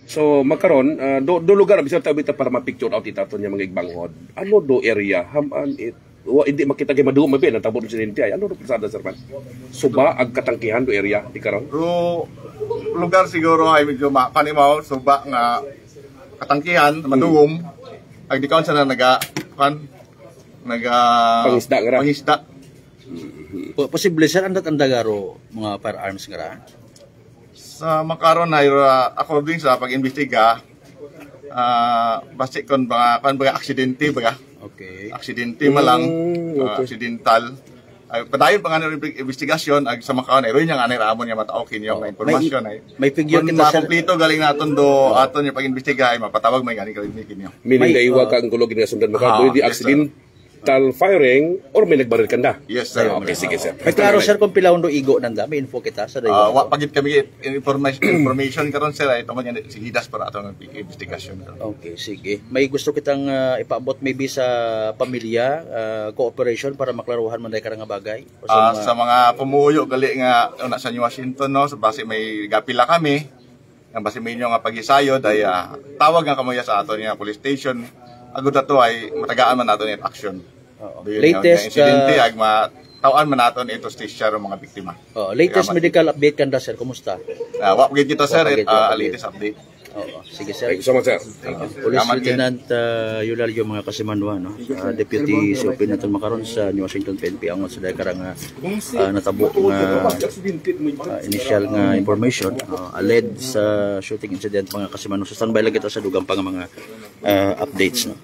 So makaron do lugar bisan ta bita para ma-picture out itaton niya mga igbanghod. Ano do area haman it hindi makita kay maduo mabi ang tabon presidente ay ano do pasada sir man. Suba ag katangkihan do area di karon. So lugar siguro ay medyo makanimaw suba nga katangkihan madugom ag di kaon sa naga pangisda nga ra. Pangisda. Posible sir andat andagaro mga firearms nga Sa makaron ay according sa pag-imbestiga basi kon baga aksidente baga. Okay. Aksidente malang aksidental. Ay padayon pa nga ng investigasyon ag sa makaon ay roy nya nga ni ramon nga mataw kinyo nga impormasyon ay. May figure Kung kita sir. makumpleto galing naton do aton yung pag-imbestiga ay mapatawag may gani kinyo. Meaning daiwa ka ang kulog nga sundan maka di accident firing or may nagbaril kanda. Yes sir. Okay sige sir. May klaro sir kung pilaw do igo nanda may info kita sa dayo. Wa pagit kami information karon sir ay tungod nga si Hidas para atong investigasyon. Okay, sige. May gusto kitang ipaabot maybe sa pamilya, cooperation para maklaruhan man dai karang nga bagay. O Sa mga pumuyo gali nga una sa New Washington no, so base may gapila kami. Ang base may inyo nga pagisayod ay tawag nga kamoya sa aton nga police station. Agud ato ay matagaan man naton yung action. Latest insidente ag matawan man naton ito station ng mga biktima. Latest medical update kanda sir, kumusta? Wa pagid kita sir, latest update. Sige sir. Thank you so much sir. Police Lieutenant Eulalio mga kasimanwa no. Deputy Superintendent makaron sa New Washington PNP ang sa day karang natabo nga initial nga information alleged sa shooting incident mga kasimanwa. So standby lang kita sa dugang pang mga updates no.